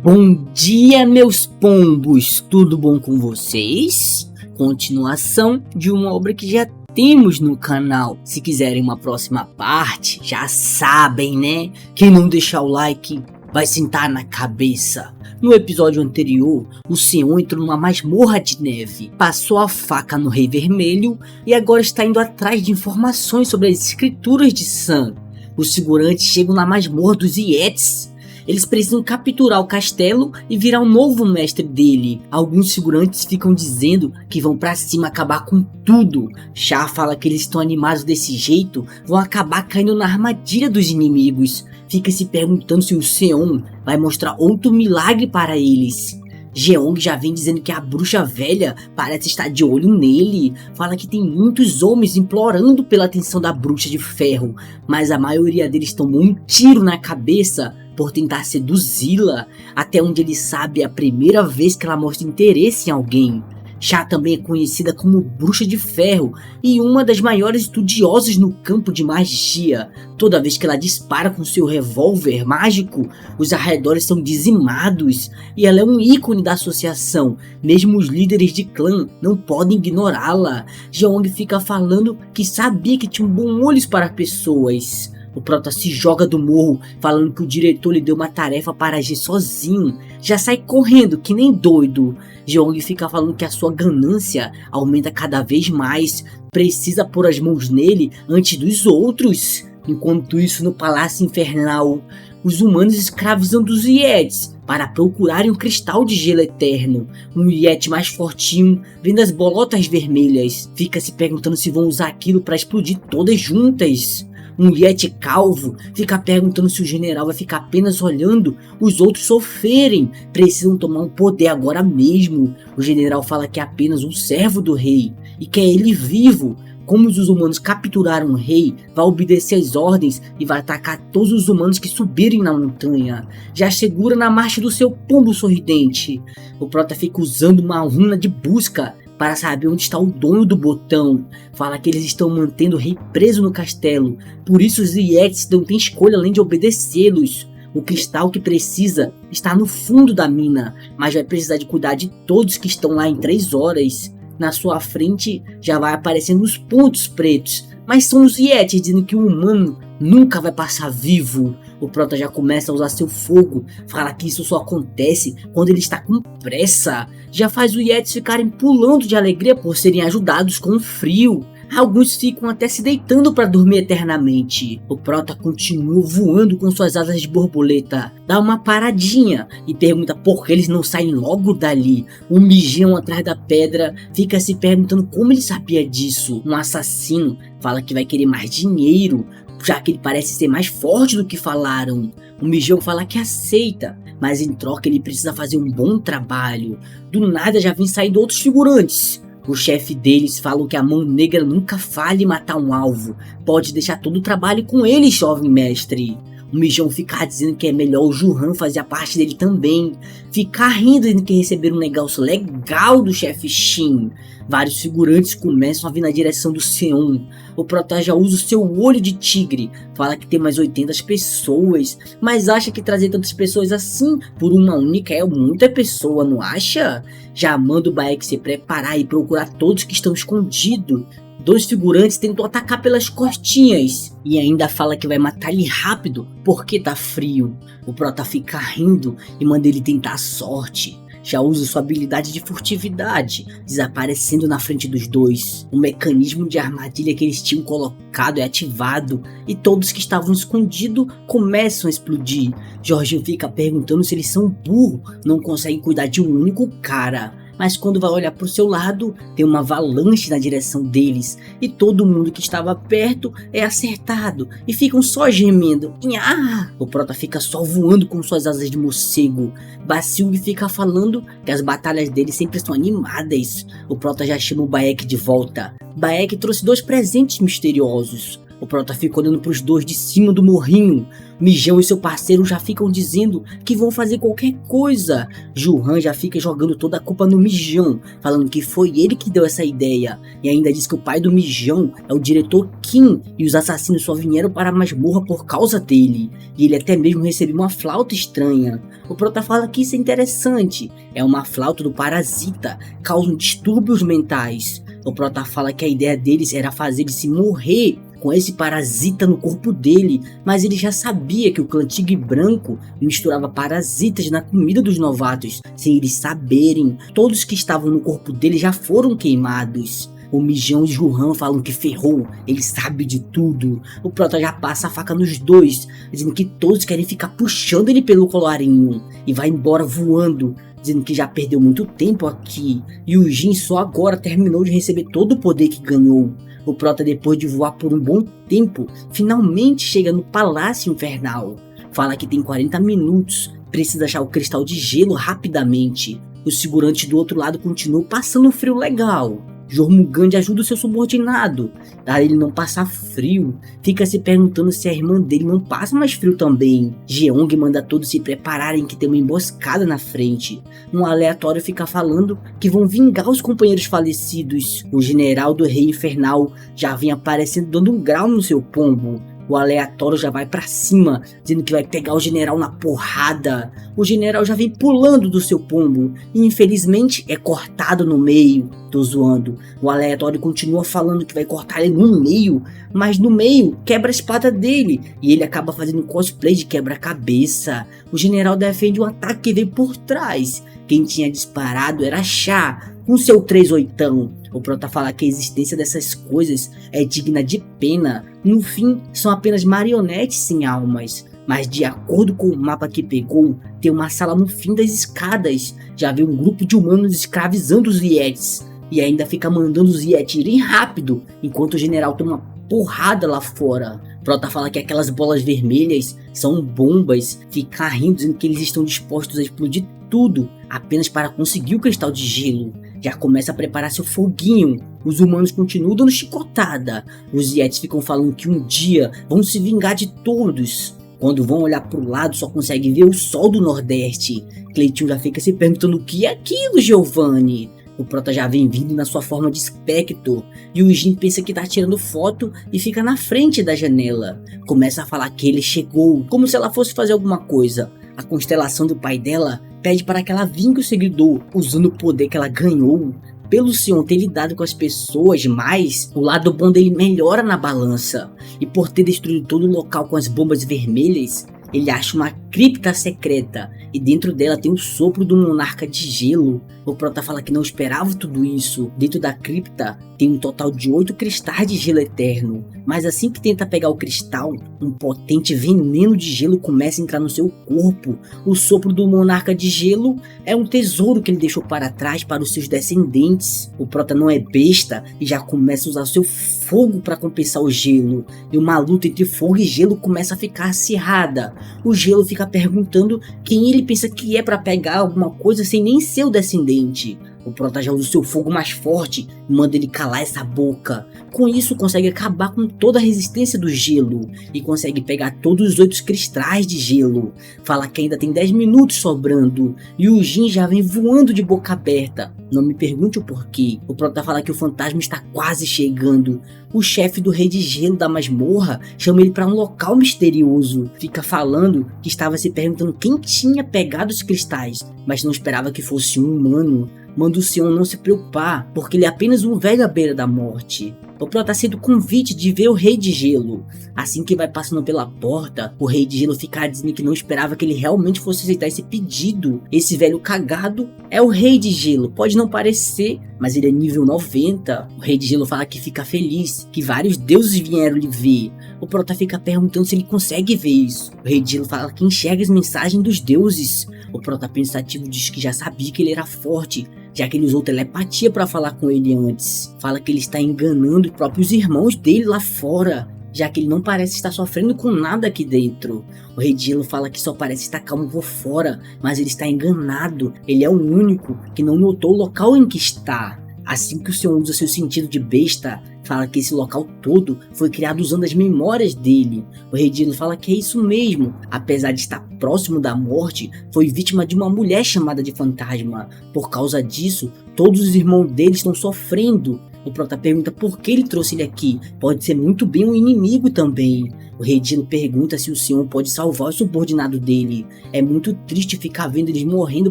Bom dia, meus pombos! Tudo bom com vocês? Continuação de uma obra que já temos no canal. Se quiserem uma próxima parte, já sabem, né? Quem não deixar o like vai sentar na cabeça. No episódio anterior, o Seon entrou numa masmorra de neve, passou a faca no Rei Vermelho e agora está indo atrás de informações sobre as escrituras de Sun. Os figurantes chegam na masmorra dos Yetis. Eles precisam capturar o castelo e virar o novo mestre dele. Alguns figurantes ficam dizendo que vão pra cima acabar com tudo. Char fala que eles estão animados desse jeito, vão acabar caindo na armadilha dos inimigos. Fica se perguntando se o Seon vai mostrar outro milagre para eles. Jeong já vem dizendo que a bruxa velha parece estar de olho nele. Fala que tem muitos homens implorando pela atenção da bruxa de ferro, mas a maioria deles tomou um tiro na cabeça por tentar seduzi-la. Até onde ele sabe, é a primeira vez que ela mostra interesse em alguém. Cha também é conhecida como Bruxa de Ferro e uma das maiores estudiosas no campo de magia. Toda vez que ela dispara com seu revólver mágico, os arredores são dizimados e ela é um ícone da associação. Mesmo os líderes de clã não podem ignorá-la. Jeong fica falando que sabia que tinha um bom olho para pessoas. O Prota se joga do morro, falando que o diretor lhe deu uma tarefa para agir sozinho. Já sai correndo que nem doido. Jeong fica falando que a sua ganância aumenta cada vez mais. Precisa pôr as mãos nele antes dos outros. Enquanto isso, no Palácio Infernal, os humanos escravizam os Yetis para procurarem um cristal de gelo eterno. Um Yeti mais fortinho, vendo as bolotas vermelhas, fica se perguntando se vão usar aquilo para explodir todas juntas. Um Yeti calvo fica perguntando se o general vai ficar apenas olhando os outros sofrerem. Precisam tomar um poder agora mesmo. O general fala que é apenas um servo do rei e quer ele vivo. Como os humanos capturaram o rei, vai obedecer às ordens e vai atacar todos os humanos que subirem na montanha. Já segura na marcha do seu pombo sorridente. O Prota fica usando uma runa de busca para saber onde está o dono do botão. Fala que eles estão mantendo o rei preso no castelo, por isso os Yetis não têm escolha além de obedecê-los. O cristal que precisa está no fundo da mina, mas vai precisar de cuidar de todos que estão lá em 3 horas. Na sua frente já vai aparecendo os pontos pretos, mas são os Yetis dizendo que o humano nunca vai passar vivo. O Prota já começa a usar seu fogo, fala que isso só acontece quando ele está com pressa. Já faz os Yetis ficarem pulando de alegria por serem ajudados com o frio. Alguns ficam até se deitando para dormir eternamente. O Prota continua voando com suas asas de borboleta. Dá uma paradinha e pergunta por que eles não saem logo dali. O Mijão atrás da pedra fica se perguntando como ele sabia disso. Um assassino fala que vai querer mais dinheiro, já que ele parece ser mais forte do que falaram. O Mijão fala que aceita, mas em troca ele precisa fazer um bom trabalho. Do nada já vem saindo outros figurantes. O chefe deles fala que a mão negra nunca falha em matar um alvo. Pode deixar todo o trabalho com ele, jovem mestre. O Mijão fica dizendo que é melhor o Juhan fazer a parte dele também. Ficar rindo dizendo que receberam um negócio legal do chefe Shin. Vários figurantes começam a vir na direção do Seon. O Prota já usa o seu olho de tigre. Fala que tem mais 80 pessoas, mas acha que trazer tantas pessoas assim por uma única é muita pessoa, não acha? Já manda o Baek se preparar e procurar todos que estão escondidos. 2 figurantes tentam atacar pelas costinhas e ainda fala que vai matar ele rápido porque tá frio. O Prota fica rindo e manda ele tentar a sorte. Já usa sua habilidade de furtividade, desaparecendo na frente dos 2. O mecanismo de armadilha que eles tinham colocado é ativado e todos que estavam escondidos começam a explodir. Jorginho fica perguntando se eles são burros, não conseguem cuidar de um único cara. Mas quando vai olhar para o seu lado, tem uma avalanche na direção deles e todo mundo que estava perto é acertado e ficam só gemendo. Nha! O Prota fica só voando com suas asas de morcego. Basilg fica falando que as batalhas dele sempre são animadas. O Prota já chama o Baek de volta. Baek trouxe 2 presentes misteriosos. O Prota fica olhando para os 2 de cima do morrinho. Mijão e seu parceiro já ficam dizendo que vão fazer qualquer coisa. Johan já fica jogando toda a culpa no Mijão, falando que foi ele que deu essa ideia. E ainda diz que o pai do Mijão é o diretor Kim e os assassinos só vieram para a masmorra por causa dele. E ele até mesmo recebeu uma flauta estranha. O prota fala que isso é interessante. É uma flauta do parasita, causam distúrbios mentais. O prota fala que a ideia deles era fazer ele se morrer com esse parasita no corpo dele, mas ele já sabia que o clã Tigre Branco misturava parasitas na comida dos novatos, sem eles saberem. Todos que estavam no corpo dele já foram queimados. O Mijão e o Johan falam que ferrou, ele sabe de tudo. O prota já passa a faca nos dois, dizendo que todos querem ficar puxando ele pelo colarinho, e vai embora voando, dizendo que já perdeu muito tempo aqui, e o Jin só agora terminou de receber todo o poder que ganhou. O prota, depois de voar por um bom tempo, finalmente chega no Palácio Infernal. Fala que tem 40 minutos, precisa achar o cristal de gelo rapidamente. O segurante do outro lado continua passando um frio legal. Jormungand ajuda o seu subordinado a ele não passar frio. Fica se perguntando se a irmã dele não passa mais frio também. Jeong manda todos se prepararem que tem uma emboscada na frente. Um aleatório fica falando que vão vingar os companheiros falecidos. O general do Rei Infernal já vem aparecendo dando um grau no seu pombo. O aleatório já vai pra cima, dizendo que vai pegar o general na porrada. O general já vem pulando do seu pombo e infelizmente é cortado no meio. Tô zoando. O aleatório continua falando que vai cortar ele no meio, mas no meio quebra a espada dele e ele acaba fazendo cosplay de quebra-cabeça. O general defende um ataque que veio por trás. Quem tinha disparado era Chá, com seu 3/8. O prota fala que a existência dessas coisas é digna de pena. No fim, são apenas marionetes sem almas. Mas de acordo com o mapa que pegou, tem uma sala no fim das escadas. Já vê um grupo de humanos escravizando os Yetis. E ainda fica mandando os Yetis irem rápido, enquanto o general toma uma porrada lá fora. Prota fala que aquelas bolas vermelhas são bombas. Fica rindo, dizendo que eles estão dispostos a explodir tudo apenas para conseguir o cristal de gelo. Já começa a preparar seu foguinho. Os humanos continuam dando chicotada. Os Yetis ficam falando que um dia vão se vingar de todos. Quando vão olhar pro lado, só conseguem ver o sol do Nordeste. Cleitinho já fica se perguntando o que é aquilo, Giovanni. O prota já vem vindo na sua forma de Spectre. E o Jin pensa que tá tirando foto e fica na frente da janela. Começa a falar que ele chegou, como se ela fosse fazer alguma coisa. A constelação do pai dela pede para que ela vingue o seguidor, usando o poder que ela ganhou. Pelo Sion ter lidado com as pessoas mais, o lado bom dele melhora na balança. E por ter destruído todo o local com as bombas vermelhas, ele acha uma cripta secreta. E dentro dela tem o sopro do monarca de gelo. O prota fala que não esperava tudo isso. Dentro da cripta tem um total de 8 cristais de gelo eterno. Mas assim que tenta pegar o cristal, um potente veneno de gelo começa a entrar no seu corpo. O sopro do monarca de gelo é um tesouro que ele deixou para trás para os seus descendentes. O prota não é besta e já começa a usar seu fogo para compensar o gelo. E uma luta entre fogo e gelo começa a ficar acirrada. O gelo fica perguntando quem ele pensa que é para pegar alguma coisa sem nem ser o descendente. O prota já usa o seu fogo mais forte e manda ele calar essa boca. Com isso consegue acabar com toda a resistência do gelo e consegue pegar todos os 8 cristais de gelo. Fala que ainda tem 10 minutos sobrando e o Jin já vem voando de boca aberta. Não me pergunte o porquê. O prota fala que o fantasma está quase chegando. O chefe do rei de gelo da masmorra chama ele para um local misterioso. Fica falando que estava se perguntando quem tinha pegado os cristais, mas não esperava que fosse um humano. Manda o Sion não se preocupar, porque ele é apenas um velho à beira da morte. O prota aceita o convite de ver o Rei de Gelo. Assim que vai passando pela porta, o Rei de Gelo fica dizendo que não esperava que ele realmente fosse aceitar esse pedido. Esse velho cagado é o Rei de Gelo. Pode não parecer, mas ele é nível 90. O Rei de Gelo fala que fica feliz, que vários deuses vieram lhe ver. O prota fica perguntando se ele consegue ver isso. O Rei de Gelo fala que enxerga as mensagens dos deuses. O prota pensativo diz que já sabia que ele era forte, já que ele usou telepatia para falar com ele antes. Fala que ele está enganando os próprios irmãos dele lá fora, já que ele não parece estar sofrendo com nada aqui dentro. O Rei de Gelo fala que só parece estar calmo por fora, mas ele está enganado. Ele é o único que não notou o local em que está. Assim que o senhor usa seu sentido de besta, fala que esse local todo foi criado usando as memórias dele. O Rei Gelo fala que é isso mesmo. Apesar de estar próximo da morte, foi vítima de uma mulher chamada de fantasma. Por causa disso, todos os irmãos dele estão sofrendo. O Prota pergunta por que ele trouxe ele aqui. Pode ser muito bem um inimigo também. O Rei Gelo pergunta se o senhor pode salvar o subordinado dele. É muito triste ficar vendo eles morrendo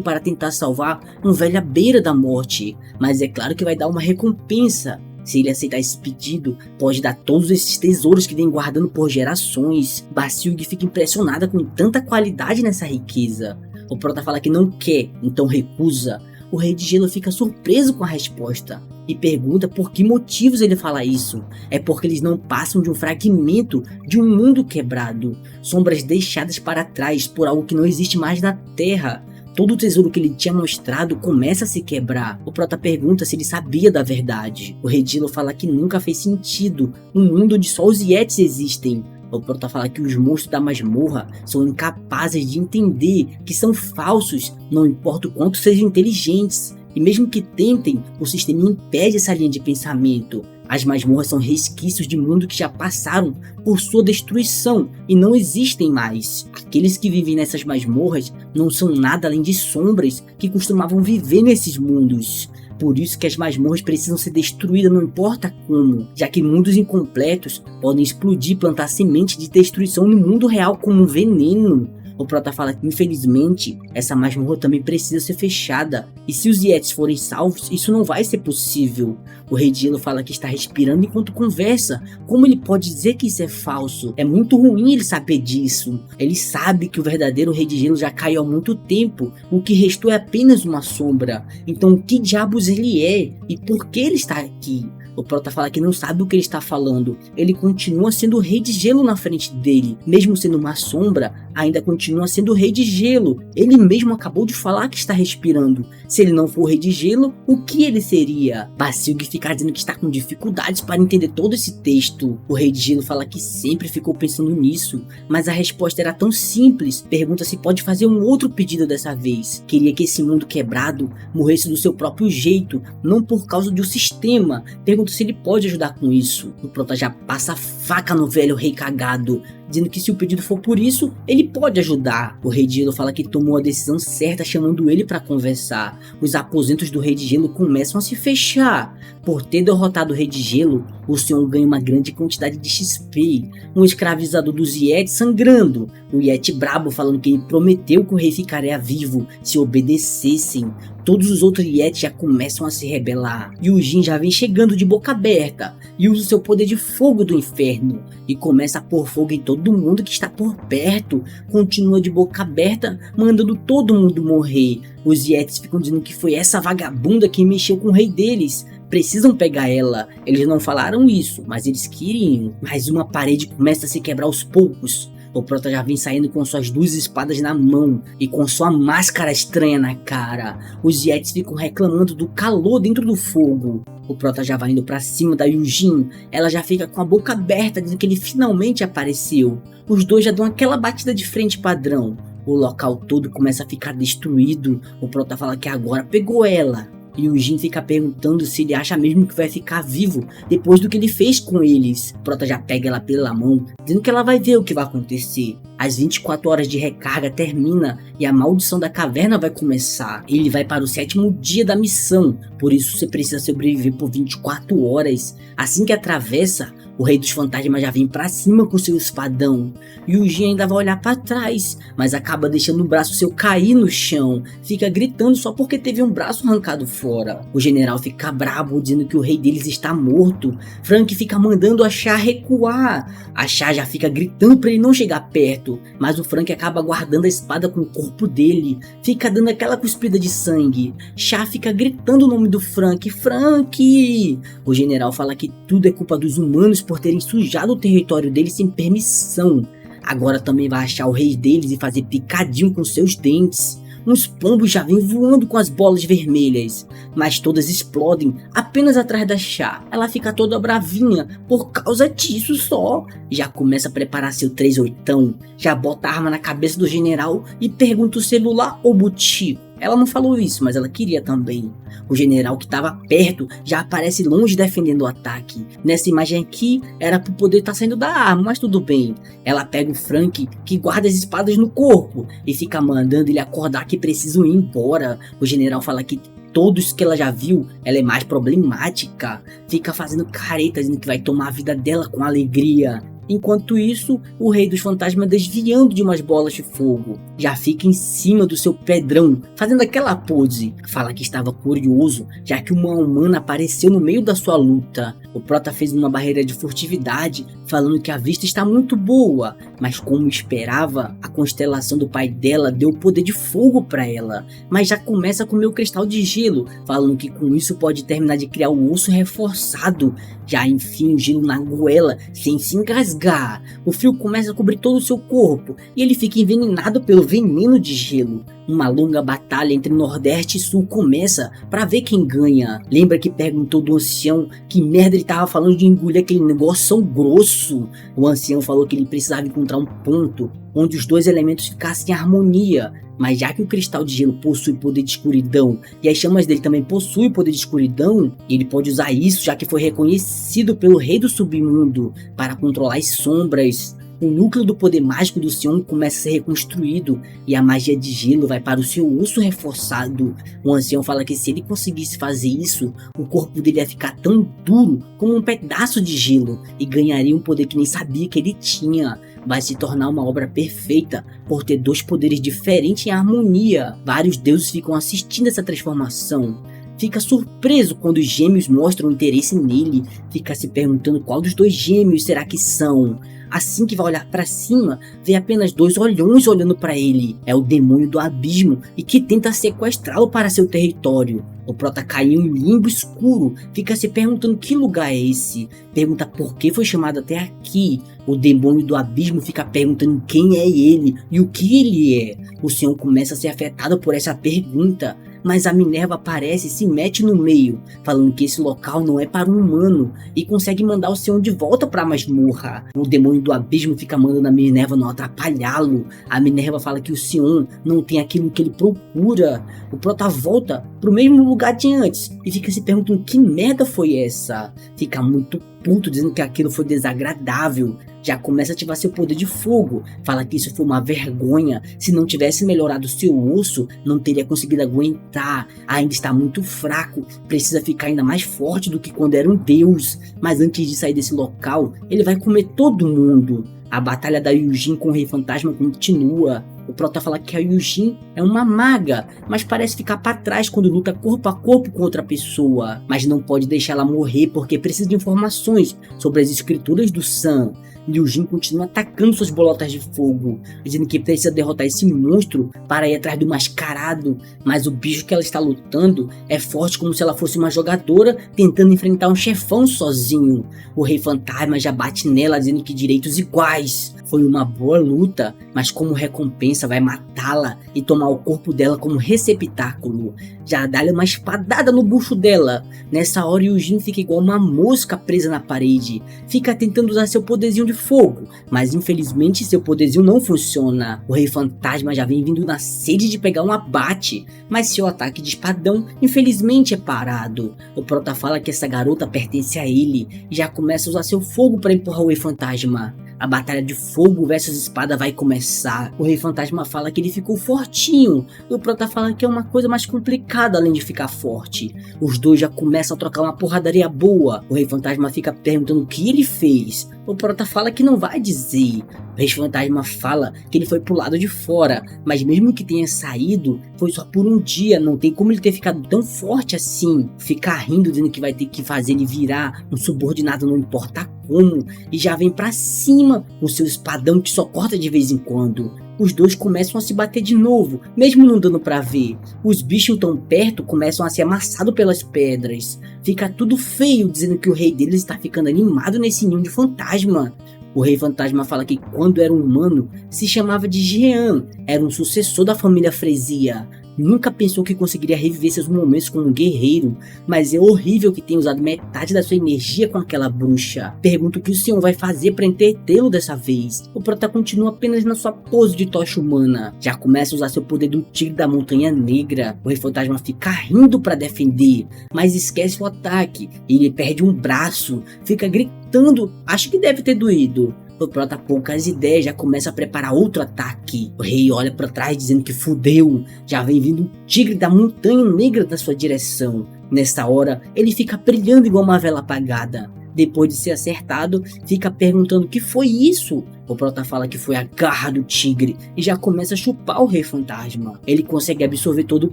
para tentar salvar um velho à beira da morte. Mas é claro que vai dar uma recompensa. Se ele aceitar esse pedido, pode dar todos esses tesouros que vem guardando por gerações. Bacilg fica impressionada com tanta qualidade nessa riqueza. O Prota fala que não quer, então recusa. O Rei de Gelo fica surpreso com a resposta e pergunta por que motivos ele fala isso. É porque eles não passam de um fragmento de um mundo quebrado, sombras deixadas para trás por algo que não existe mais na Terra. Todo o tesouro que ele tinha mostrado começa a se quebrar. O Prota pergunta se ele sabia da verdade. O Rei de Gelo fala que nunca fez sentido um mundo onde só os Yetis existem. O Prota fala que os monstros da masmorra são incapazes de entender que são falsos, não importa o quanto sejam inteligentes. E mesmo que tentem, o sistema impede essa linha de pensamento. As masmorras são resquícios de mundo que já passaram por sua destruição e não existem mais. Aqueles que vivem nessas masmorras não são nada além de sombras que costumavam viver nesses mundos. Por isso que as masmorras precisam ser destruídas, não importa como, já que mundos incompletos podem explodir e plantar semente de destruição no mundo real como um veneno. O Prota fala que, infelizmente, essa masmorra também precisa ser fechada, e se os Yetis forem salvos, isso não vai ser possível. O Rei de Gelo fala que está respirando enquanto conversa. Como ele pode dizer que isso é falso? É muito ruim ele saber disso. Ele sabe que o verdadeiro Rei de Gelo já caiu há muito tempo, o que restou é apenas uma sombra. Então o que diabos ele é? E por que ele está aqui? O Prota fala que não sabe o que ele está falando. Ele continua sendo o Rei de Gelo na frente dele. Mesmo sendo uma sombra, ainda continua sendo o Rei de Gelo. Ele mesmo acabou de falar que está respirando. Se ele não for o Rei de Gelo, o que ele seria? Bacilg fica dizendo que está com dificuldades para entender todo esse texto. O Rei de Gelo fala que sempre ficou pensando nisso, mas a resposta era tão simples. Pergunta se pode fazer um outro pedido dessa vez. Queria que esse mundo quebrado morresse do seu próprio jeito, não por causa de um sistema. Pergunta se ele pode ajudar com isso. O Prota já passa a faca no velho rei cagado, dizendo que se o pedido for por isso, ele pode ajudar. O Rei de Gelo fala que tomou a decisão certa, chamando ele para conversar. Os aposentos do Rei de Gelo começam a se fechar. Por ter derrotado o Rei de Gelo, o senhor ganha uma grande quantidade de XP. Um escravizador dos Yetis sangrando. O Yeti brabo falando que ele prometeu que o rei ficaria vivo se obedecessem. Todos os outros Yetis já começam a se rebelar. E o Jin já vem chegando de boca aberta e usa o seu poder de fogo do inferno e começa a pôr fogo em todo mundo que está por perto. Continua de boca aberta, mandando todo mundo morrer. Os Yetis ficam dizendo que foi essa vagabunda que mexeu com o rei deles. Precisam pegar ela. Eles não falaram isso, mas eles queriam. Mas uma parede começa a se quebrar aos poucos. O Prota já vem saindo com suas duas espadas na mão e com sua máscara estranha na cara. Os Yetis ficam reclamando do calor dentro do fogo. O Prota já vai indo pra cima da Yujin. Ela já fica com a boca aberta, dizendo que ele finalmente apareceu. Os dois já dão aquela batida de frente padrão. O local todo começa a ficar destruído. O Prota fala que agora pegou ela. E o Jin fica perguntando se ele acha mesmo que vai ficar vivo depois do que ele fez com eles. Prota já pega ela pela mão, dizendo que ela vai ver o que vai acontecer. As 24 horas de recarga termina e a maldição da caverna vai começar. Ele vai para o 7º dia da missão, por isso você precisa sobreviver por 24 horas. Assim que atravessa, o Rei dos Fantasmas já vem pra cima com seu espadão. E o Jin ainda vai olhar pra trás, mas acaba deixando o braço seu cair no chão. Fica gritando só porque teve um braço arrancado fora. O general fica brabo, dizendo que o rei deles está morto. Frank fica mandando a Chá recuar. A Chá já fica gritando pra ele não chegar perto, mas o Frank acaba guardando a espada com o corpo dele. Fica dando aquela cuspida de sangue. Chá fica gritando o nome do Frank. Frank! O general fala que tudo é culpa dos humanos por terem sujado o território deles sem permissão. Agora também vai achar o rei deles e fazer picadinho com seus dentes. Uns pombos já vêm voando com as bolas vermelhas, mas todas explodem apenas atrás da Chá. Ela fica toda bravinha por causa disso só. Já começa a preparar seu 38ão, já bota a arma na cabeça do general e pergunta o celular ou butico. Ela não falou isso, mas ela queria também. O general que estava perto já aparece longe defendendo o ataque. Nessa imagem aqui, era pro poder estar saindo da arma, mas tudo bem. Ela pega o Frank, que guarda as espadas no corpo, e fica mandando ele acordar que precisam ir embora. O general fala que todos que ela já viu, ela é mais problemática. Fica fazendo careta, dizendo que vai tomar a vida dela com alegria. Enquanto isso, o rei dos fantasmas desviando de umas bolas de fogo, já fica em cima do seu pedrão, fazendo aquela pose. Fala que estava curioso, já que uma humana apareceu no meio da sua luta. O prota fez uma barreira de furtividade, falando que a vista está muito boa, mas como esperava, a constelação do pai dela deu o poder de fogo para ela. Mas já começa a comer o cristal de gelo, falando que com isso pode terminar de criar o osso reforçado. Já enfim o gelo na goela, sem se engasgar. O frio começa a cobrir todo o seu corpo, e ele fica envenenado pelo veneno de gelo. Uma longa batalha entre Nordeste e Sul começa para ver quem ganha. Lembra que perguntou do ancião que merda ele tava falando de engolir aquele negócio grosso? O ancião falou que ele precisava encontrar um ponto onde os dois elementos ficassem em harmonia. Mas já que o cristal de gelo possui poder de escuridão e as chamas dele também possuem poder de escuridão, ele pode usar isso já que foi reconhecido pelo rei do submundo para controlar as sombras. O núcleo do poder mágico do Sion começa a ser reconstruído e a magia de gelo vai para o seu osso reforçado. O ancião fala que se ele conseguisse fazer isso, o corpo dele ia ficar tão duro como um pedaço de gelo e ganharia um poder que nem sabia que ele tinha. Vai se tornar uma obra perfeita por ter dois poderes diferentes em harmonia. Vários deuses ficam assistindo essa transformação. Fica surpreso quando os gêmeos mostram interesse nele, fica se perguntando qual dos dois gêmeos será que são. Assim que vai olhar para cima, vê apenas dois olhões olhando para ele. É o demônio do abismo e que tenta sequestrá-lo para seu território. O prota cai em um limbo escuro, fica se perguntando que lugar é esse. Pergunta por que foi chamado até aqui. O demônio do abismo fica perguntando quem é ele e o que ele é. O Senhor começa a ser afetado por essa pergunta, mas a Minerva aparece e se mete no meio, falando que esse local não é para um humano e consegue mandar o Senhor de volta para a masmorra. O demônio do abismo fica mandando a Minerva não atrapalhá-lo. A Minerva fala que o Sion não tem aquilo que ele procura. O prota volta pro mesmo lugar de antes e fica se perguntando que merda foi essa. Fica muito puto dizendo que aquilo foi desagradável. Já começa a ativar seu poder de fogo. Fala que isso foi uma vergonha. Se não tivesse melhorado seu osso, não teria conseguido aguentar. Ainda está muito fraco. Precisa ficar ainda mais forte do que quando era um deus. Mas antes de sair desse local, ele vai comer todo mundo. A batalha da Yujin com o Rei Fantasma continua. O prota fala que a Yujin é uma maga, mas parece ficar para trás quando luta corpo a corpo com outra pessoa. Mas não pode deixar ela morrer porque precisa de informações sobre as escrituras do Sun. Liu Jin continua atacando suas bolotas de fogo, dizendo que precisa derrotar esse monstro para ir atrás do mascarado, mas o bicho que ela está lutando é forte como se ela fosse uma jogadora tentando enfrentar um chefão sozinho. O Rei Fantasma já bate nela dizendo que direitos iguais. Foi uma boa luta, mas como recompensa vai matá-la e tomar o corpo dela como receptáculo. Já dá-lhe uma espadada no bucho dela. Nessa hora Yujin fica igual uma mosca presa na parede. Fica tentando usar seu poderzinho de fogo, mas infelizmente seu poderzinho não funciona. O Rei Fantasma já vem vindo na sede de pegar um abate, mas seu ataque de espadão infelizmente é parado. O prota fala que essa garota pertence a ele e já começa a usar seu fogo para empurrar o Rei Fantasma. A batalha de fogo versus espada vai começar. O Rei Fantasma fala que ele ficou fortinho. E o prota fala que é uma coisa mais complicada além de ficar forte. Os dois já começam a trocar uma porradaria boa. O Rei Fantasma fica perguntando o que ele fez. O prota fala que não vai dizer. O Rei Fantasma fala que ele foi pro lado de fora, mas mesmo que tenha saído, foi só por um dia, não tem como ele ter ficado tão forte assim. Ficar rindo dizendo que vai ter que fazer ele virar um subordinado não importa como, e já vem pra cima com seu espadão que só corta de vez em quando. Os dois começam a se bater de novo, mesmo não dando pra ver. Os bichos tão perto começam a ser amassados pelas pedras. Fica tudo feio, dizendo que o rei deles está ficando animado nesse ninho de fantasma. O Rei Fantasma fala que quando era um humano, se chamava de Jean, era um sucessor da família Frezia. Nunca pensou que conseguiria reviver seus momentos como um guerreiro, mas é horrível que tenha usado metade da sua energia com aquela bruxa. Pergunta o que o senhor vai fazer para entretê-lo dessa vez. O prota continua apenas na sua pose de tocha humana. Já começa a usar seu poder do tigre da montanha negra. O rei fantasma fica rindo para defender, mas esquece o ataque. Ele perde um braço, fica gritando, acho que deve ter doído. O prota, poucas ideias, já começa a preparar outro ataque. O rei olha para trás dizendo que fudeu, já vem vindo um tigre da montanha negra na sua direção. Nessa hora, ele fica brilhando igual uma vela apagada. Depois de ser acertado, fica perguntando o que foi isso. O prota fala que foi a garra do tigre e já começa a chupar o rei fantasma. Ele consegue absorver todo o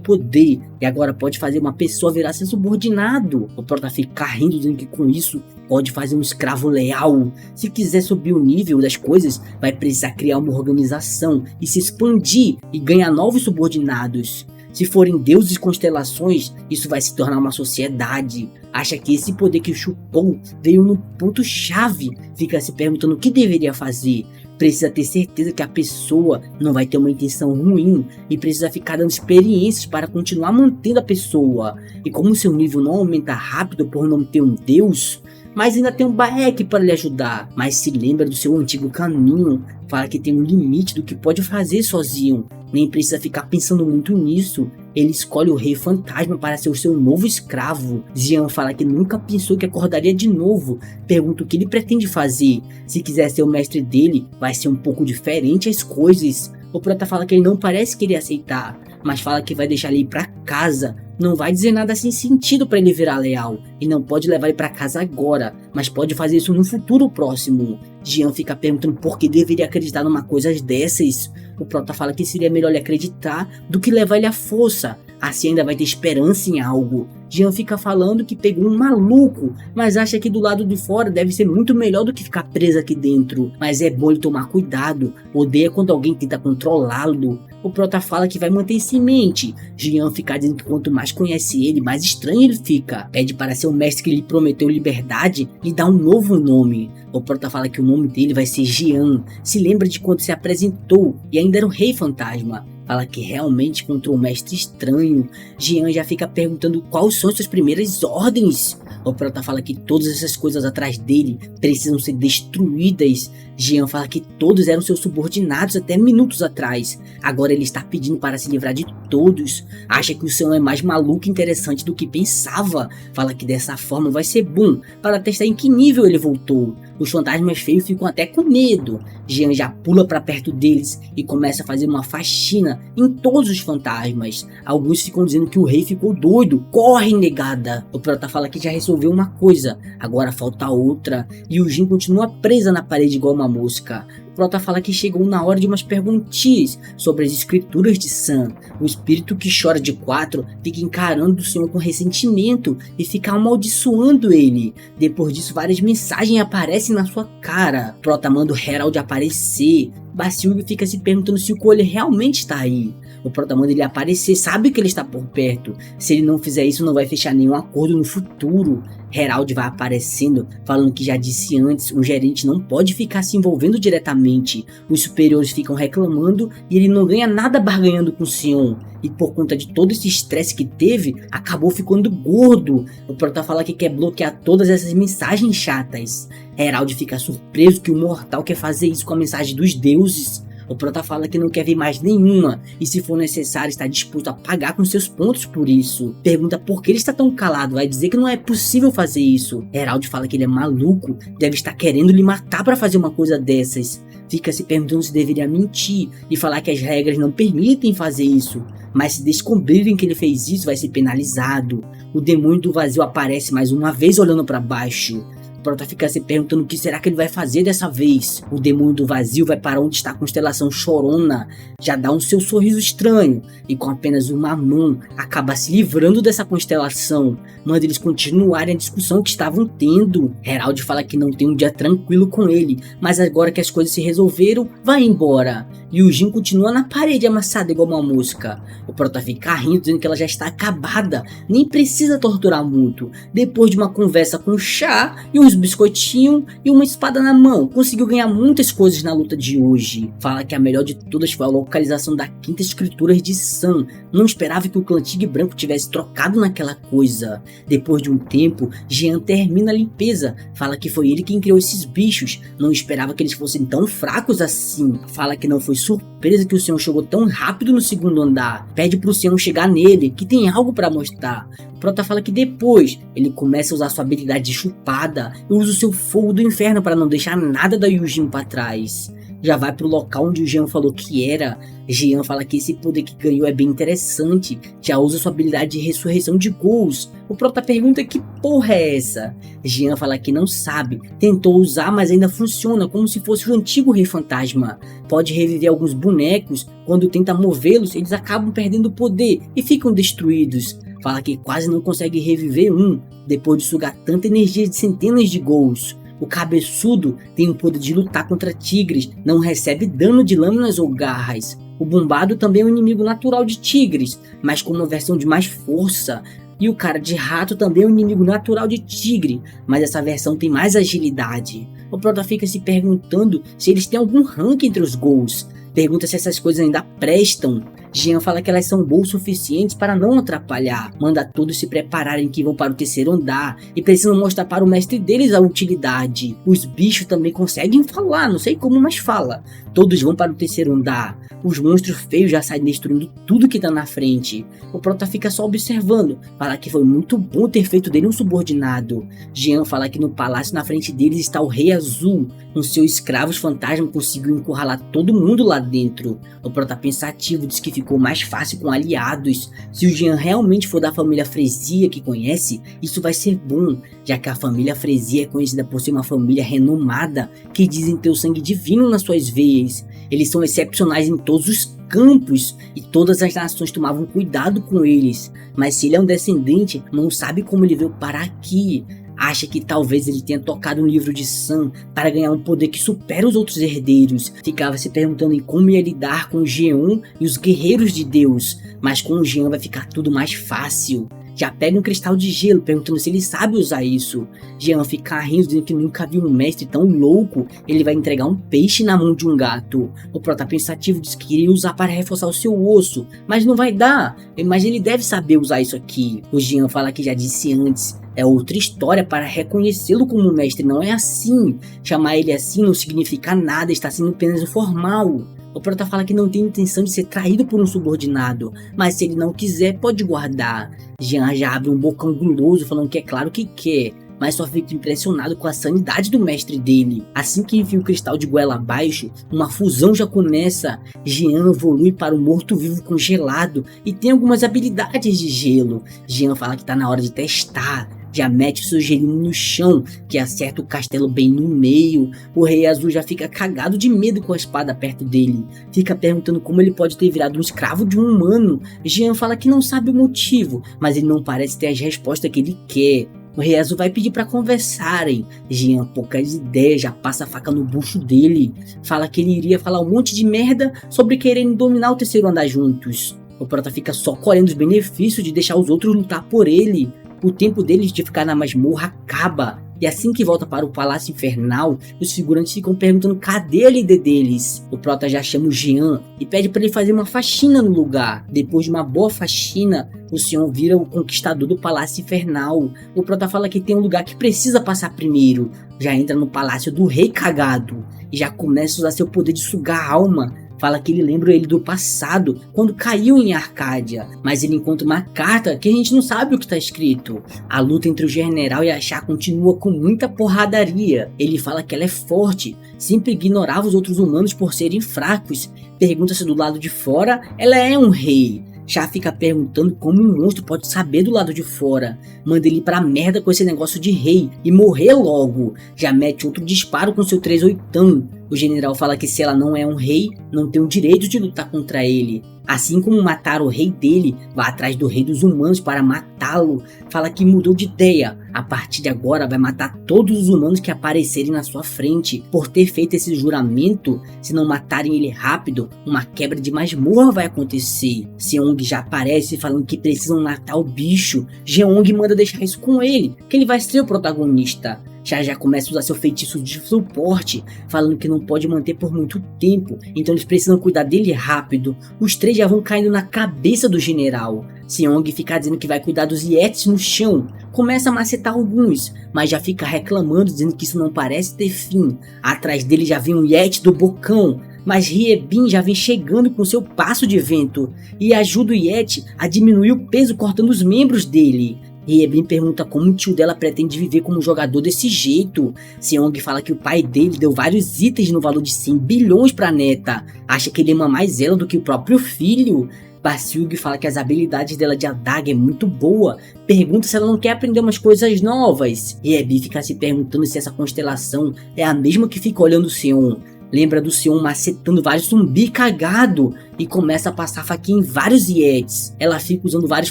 poder e agora pode fazer uma pessoa virar seu subordinado. O prota fica rindo dizendo que com isso pode fazer um escravo leal. Se quiser subir o nível das coisas, vai precisar criar uma organização e se expandir e ganhar novos subordinados. Se forem deuses e constelações, isso vai se tornar uma sociedade. Acha que esse poder que chupou veio no ponto chave. Fica se perguntando o que deveria fazer. Precisa ter certeza que a pessoa não vai ter uma intenção ruim e precisa ficar dando experiências para continuar mantendo a pessoa. E como seu nível não aumenta rápido por não ter um deus, mas ainda tem um Baek para lhe ajudar. Mas se lembra do seu antigo caminho, fala que tem um limite do que pode fazer sozinho. Nem precisa ficar pensando muito nisso. Ele escolhe o rei fantasma para ser o seu novo escravo. Jean fala que nunca pensou que acordaria de novo. Pergunta o que ele pretende fazer. Se quiser ser o mestre dele, vai ser um pouco diferente as coisas. O prota fala que ele não parece querer aceitar, mas fala que vai deixar ele ir pra casa. Não vai dizer nada sem sentido para ele virar leal. E não pode levar ele para casa agora, mas pode fazer isso no futuro próximo. Jean fica perguntando por que deveria acreditar numa coisa dessas. O prota fala que seria melhor ele acreditar do que levar ele à força. Assim ainda vai ter esperança em algo. Jean fica falando que pegou um maluco, mas acha que do lado de fora deve ser muito melhor do que ficar preso aqui dentro. Mas é bom ele tomar cuidado, odeia quando alguém tenta controlá-lo. O prota fala que vai manter isso em mente. Jean fica dizendo que quanto mais conhece ele, mais estranho ele fica. Pede para ser o mestre que lhe prometeu liberdade e dá um novo nome. O prota fala que o nome dele vai ser Jean. Se lembra de quando se apresentou e ainda era o rei fantasma. Fala que realmente encontrou um mestre estranho. Jean já fica perguntando quais são suas primeiras ordens. O prota fala que todas essas coisas atrás dele precisam ser destruídas. Jean fala que todos eram seus subordinados até minutos atrás. Agora ele está pedindo para se livrar de todos. Acha que o senhor é mais maluco e interessante do que pensava. Fala que dessa forma vai ser bom para testar em que nível ele voltou. Os fantasmas feios ficam até com medo. Jean já pula para perto deles e começa a fazer uma faxina em todos os fantasmas. Alguns ficam dizendo que o rei ficou doido. Corre, negada! O prota fala que já resolveu uma coisa, agora falta outra. E o Jin continua presa na parede igual uma mosca. O prota fala que chegou na hora de umas perguntinhas sobre as escrituras de Sam. O espírito que chora de 4 fica encarando o senhor com ressentimento e fica amaldiçoando ele. Depois disso, várias mensagens aparecem na sua cara. O prota manda o Herald aparecer. Basilio fica se perguntando se o coelho realmente está aí. O prota manda ele aparecer, sabe que ele está por perto. Se ele não fizer isso, não vai fechar nenhum acordo no futuro. Herald vai aparecendo, falando que já disse antes, o gerente não pode ficar se envolvendo diretamente. Os superiores ficam reclamando e ele não ganha nada barganhando com o Sion. E por conta de todo esse estresse que teve, acabou ficando gordo. O prota fala que quer bloquear todas essas mensagens chatas. Herald fica surpreso que o mortal quer fazer isso com a mensagem dos deuses. O prota fala que não quer ver mais nenhuma e se for necessário está disposto a pagar com seus pontos por isso. Pergunta por que ele está tão calado, vai dizer que não é possível fazer isso. Herald fala que ele é maluco, deve estar querendo lhe matar para fazer uma coisa dessas. Fica se perguntando se deveria mentir e falar que as regras não permitem fazer isso. Mas se descobrirem que ele fez isso, vai ser penalizado. O demônio do vazio aparece mais uma vez olhando para baixo. O prota fica se perguntando o que será que ele vai fazer dessa vez. O demônio do vazio vai para onde está a constelação Chorona, já dá um seu sorriso estranho e com apenas uma mão acaba se livrando dessa constelação. Manda eles continuarem a discussão que estavam tendo. Herald fala que não tem um dia tranquilo com ele, mas agora que as coisas se resolveram, vai embora. E o Jin continua na parede amassada igual uma mosca. O prota fica rindo dizendo que ela já está acabada, nem precisa torturar muito. Depois de uma conversa com o chá e um uns biscoitinhos e uma espada na mão. Conseguiu ganhar muitas coisas na luta de hoje. Fala que a melhor de todas foi a localização da quinta escritura de Sun. Não esperava que o clã Tigre Branco tivesse trocado naquela coisa. Depois de um tempo, Jean termina a limpeza. Fala que foi ele quem criou esses bichos. Não esperava que eles fossem tão fracos assim. Fala que não foi surpresa que o Senhor chegou tão rápido no segundo andar. Pede pro Senhor chegar nele, que tem algo pra mostrar. O Prota fala que depois ele começa a usar sua habilidade de chupada e usa o seu fogo do inferno para não deixar nada da Yujin para trás. Já vai pro local onde o Jean falou que era. Jean fala que esse poder que ganhou é bem interessante. Já usa sua habilidade de ressurreição de Ghouls. O Prota pergunta que porra é essa? Jean fala que não sabe. Tentou usar, mas ainda funciona como se fosse o antigo Rei Fantasma. Pode reviver alguns bonecos. Quando tenta movê-los, eles acabam perdendo o poder e ficam destruídos. Fala que quase não consegue reviver um, depois de sugar tanta energia de centenas de Ghouls. O cabeçudo tem o poder de lutar contra tigres, não recebe dano de lâminas ou garras. O bombado também é um inimigo natural de tigres, mas com uma versão de mais força. E o cara de rato também é um inimigo natural de tigre, mas essa versão tem mais agilidade. O Prota fica se perguntando se eles têm algum rank entre os Ghouls. Pergunta se essas coisas ainda prestam. Jean fala que elas são boas o suficientes para não atrapalhar. Manda todos se prepararem que vão para o terceiro andar e precisam mostrar para o mestre deles a utilidade. Os bichos também conseguem falar, não sei como, mas fala. Todos vão para o terceiro andar. Os monstros feios já saem destruindo tudo que tá na frente. O Prota fica só observando. Fala que foi muito bom ter feito dele um subordinado. Jean fala que no palácio na frente deles está o Rei Azul. Com seus escravos fantasma conseguiu encurralar todo mundo lá dentro. O Prota pensativo diz que ficou mais fácil com aliados. Se o Jean realmente for da família Frezia que conhece, isso vai ser bom, já que a família Frezia é conhecida por ser uma família renomada, que dizem ter o sangue divino nas suas veias. Eles são excepcionais em todos os campos e todas as nações tomavam cuidado com eles. Mas se ele é um descendente, não sabe como ele veio parar aqui. Acha que talvez ele tenha tocado no livro de Sun para ganhar um poder que supera os outros herdeiros. Ficava se perguntando em como ia lidar com o Jeon e os guerreiros de Deus, mas com o Jean vai ficar tudo mais fácil. Já pega um cristal de gelo, perguntando se ele sabe usar isso. Jean fica rindo, dizendo que nunca viu um mestre tão louco. Ele vai entregar um peixe na mão de um gato. O Prota pensativo diz que iria usar para reforçar o seu osso, mas não vai dar. Mas ele deve saber usar isso aqui. O Jean fala que já disse antes. É outra história para reconhecê-lo como mestre, não é assim. Chamar ele assim não significa nada, está sendo apenas formal. O Prota fala que não tem intenção de ser traído por um subordinado, mas se ele não quiser, pode guardar. Jean já abre um bocão guloso falando que é claro que quer, mas só fica impressionado com a sanidade do mestre dele. Assim que enfia o cristal de goela abaixo, uma fusão já começa. Jean evolui para o morto-vivo congelado e tem algumas habilidades de gelo. Jean fala que está na hora de testar. Já mete o seu gelinho no chão, que acerta o castelo bem no meio. O Rei Azul já fica cagado de medo com a espada perto dele. Fica perguntando como ele pode ter virado um escravo de um humano. Jean fala que não sabe o motivo, mas ele não parece ter as respostas que ele quer. O Rei Azul vai pedir para conversarem. Jean, poucas ideias, já passa a faca no bucho dele. Fala que ele iria falar um monte de merda sobre quererem dominar o terceiro andar juntos. O Prota fica só colhendo os benefícios de deixar os outros lutar por ele. O tempo deles de ficar na masmorra acaba. E assim que volta para o Palácio Infernal, os figurantes ficam perguntando cadê a líder deles. O Prota já chama o Jean e pede para ele fazer uma faxina no lugar. Depois de uma boa faxina, o Sion vira o conquistador do Palácio Infernal. O Prota fala que tem um lugar que precisa passar primeiro. Já entra no Palácio do Rei Cagado e já começa a usar seu poder de sugar a alma. Fala que ele lembra ele do passado, quando caiu em Arcádia, mas ele encontra uma carta que a gente não sabe o que está escrito. A luta entre o general e a Chá continua com muita porradaria. Ele fala que ela é forte, sempre ignorava os outros humanos por serem fracos. Pergunta se do lado de fora ela é um rei. Chá fica perguntando como um monstro pode saber do lado de fora. Manda ele pra merda com esse negócio de rei e morrer logo. Já mete outro disparo com seu 38ão. O general fala que se ela não é um rei, não tem o direito de lutar contra ele. Assim como mataram o rei dele, vai atrás do rei dos humanos para matá-lo. Fala que mudou de ideia. A partir de agora vai matar todos os humanos que aparecerem na sua frente. Por ter feito esse juramento, se não matarem ele rápido, uma quebra de masmorra vai acontecer. Seong já aparece falando que precisam matar o bicho. Jeong manda deixar isso com ele, que ele vai ser o protagonista. Já começa a usar seu feitiço de suporte, falando que não pode manter por muito tempo, então eles precisam cuidar dele rápido. Os 3 já vão caindo na cabeça do general. Seong fica dizendo que vai cuidar dos Yetis no chão, começa a macetar alguns, mas já fica reclamando, dizendo que isso não parece ter fim. Atrás dele já vem um Yeti do bocão, mas Hyebin já vem chegando com seu passo de vento e ajuda o Yeti a diminuir o peso cortando os membros dele. Hyebin pergunta como o tio dela pretende viver como jogador desse jeito. Seong fala que o pai dele deu vários itens no valor de 100 bilhões pra neta, acha que ele ama mais ela do que o próprio filho. Baseong fala que as habilidades dela de adaga é muito boa, pergunta se ela não quer aprender umas coisas novas. Hyebin fica se perguntando se essa constelação é a mesma que fica olhando o Seon. Lembra do Seon macetando vários zumbi cagado e começa a passar faquinha em vários Yetis. Ela fica usando vários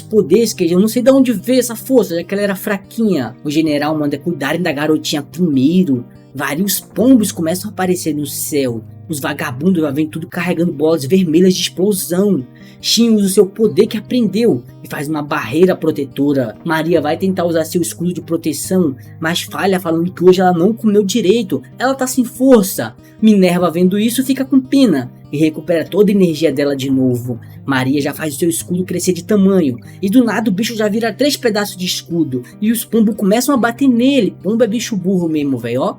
poderes que eu não sei de onde veio essa força, já que ela era fraquinha. O general manda cuidarem da garotinha primeiro. Vários pombos começam a aparecer no céu. Os vagabundos já vêm tudo carregando bolas vermelhas de explosão. Shin usa o seu poder que aprendeu e faz uma barreira protetora. Maria vai tentar usar seu escudo de proteção, mas falha, falando que hoje ela não comeu direito, ela tá sem força. Minerva, vendo isso, fica com pena e recupera toda a energia dela de novo. Maria já faz o seu escudo crescer de tamanho e do nada o bicho já vira 3 pedaços de escudo e os pombos começam a bater nele. Pombo é bicho burro mesmo, velho, ó.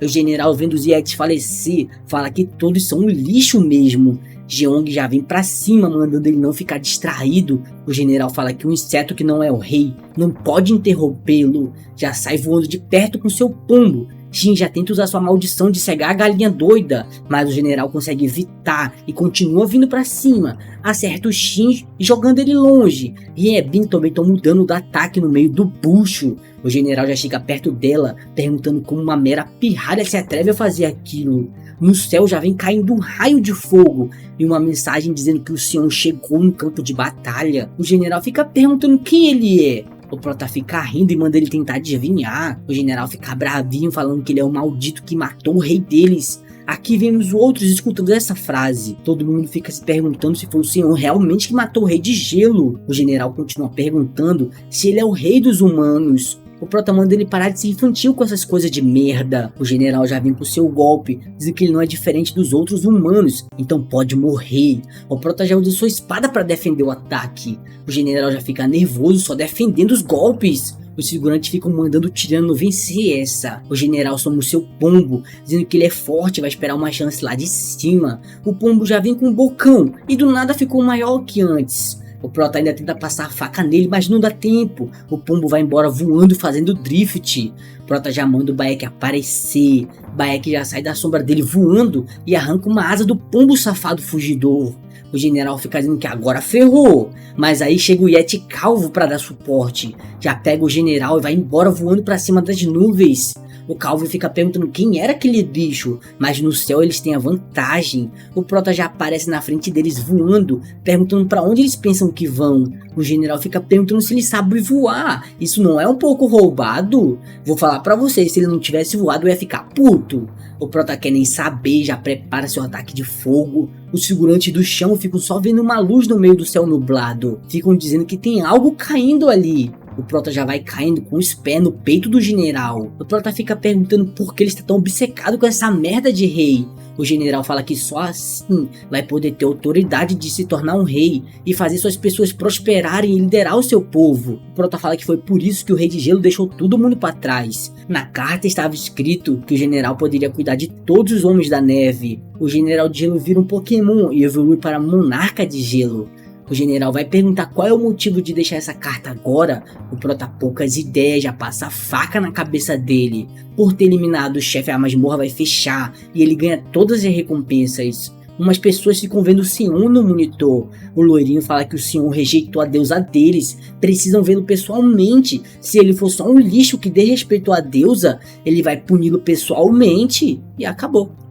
O general, vendo os Yetis falecer, fala que todos são um lixo mesmo. Jeong já vem pra cima, mandando ele não ficar distraído. O general fala que um inseto que não é o rei não pode interrompê-lo. Já sai voando de perto com seu pombo. Shin já tenta usar sua maldição de cegar a galinha doida, mas o general consegue evitar e continua vindo pra cima. Acerta o Shin jogando ele longe. Hyebin também toma o dano do ataque no meio do bucho. O general já chega perto dela, perguntando como uma mera pirralha se atreve a fazer aquilo. No céu já vem caindo um raio de fogo e uma mensagem dizendo que o Seon chegou no campo de batalha. O general fica perguntando quem ele é. O Prota fica rindo e manda ele tentar adivinhar. O general fica bravinho, falando que ele é o maldito que matou o rei deles. Aqui vemos outros escutando essa frase. Todo mundo fica se perguntando se foi o Seon realmente que matou o rei de gelo. O general continua perguntando se ele é o rei dos humanos. O Prota manda ele parar de ser infantil com essas coisas de merda. O general já vem com seu golpe, dizendo que ele não é diferente dos outros humanos, então pode morrer. O Prota já usa sua espada para defender o ataque. O general já fica nervoso só defendendo os golpes. Os figurantes ficam mandando o tirano vencer essa. O general soma o seu pombo, dizendo que ele é forte e vai esperar uma chance lá de cima. O pombo já vem com um bocão e do nada ficou maior que antes. O Prota ainda tenta passar a faca nele, mas não dá tempo. O pombo vai embora voando, fazendo drift. O Prota já manda o Baek aparecer. Baek já sai da sombra dele voando e arranca uma asa do pombo safado fugidor. O general fica dizendo que agora ferrou, mas aí chega o Yeti calvo para dar suporte. Já pega o general e vai embora voando para cima das nuvens. O calvo fica perguntando quem era aquele bicho, mas no céu eles têm a vantagem. O Prota já aparece na frente deles voando, perguntando para onde eles pensam que vão. O general fica perguntando se ele sabe voar. Isso não é um pouco roubado? Vou falar para vocês, se ele não tivesse voado eu ia ficar puto. O Prota quer nem saber, já prepara seu ataque de fogo. Os figurantes do chão ficam só vendo uma luz no meio do céu nublado. Ficam dizendo que tem algo caindo ali. O Prota já vai caindo com os pés no peito do general. O Prota fica perguntando por que ele está tão obcecado com essa merda de rei. O general fala que só assim vai poder ter autoridade de se tornar um rei e fazer suas pessoas prosperarem e liderar o seu povo. O Prota fala que foi por isso que o rei de gelo deixou todo mundo para trás. Na carta estava escrito que o general poderia cuidar de todos os homens da neve. O general de gelo vira um Pokémon e evolui para monarca de gelo. O general vai perguntar qual é o motivo de deixar essa carta agora. O Prota poucas ideias, já passa a faca na cabeça dele. Por ter eliminado o chefe, a masmorra vai fechar e ele ganha todas as recompensas. Umas pessoas ficam vendo o Seon no monitor. O loirinho fala que o Seon rejeitou a deusa deles. Precisam vê-lo pessoalmente. Se ele for só um lixo que desrespeitou a deusa, ele vai puni-lo pessoalmente. E acabou.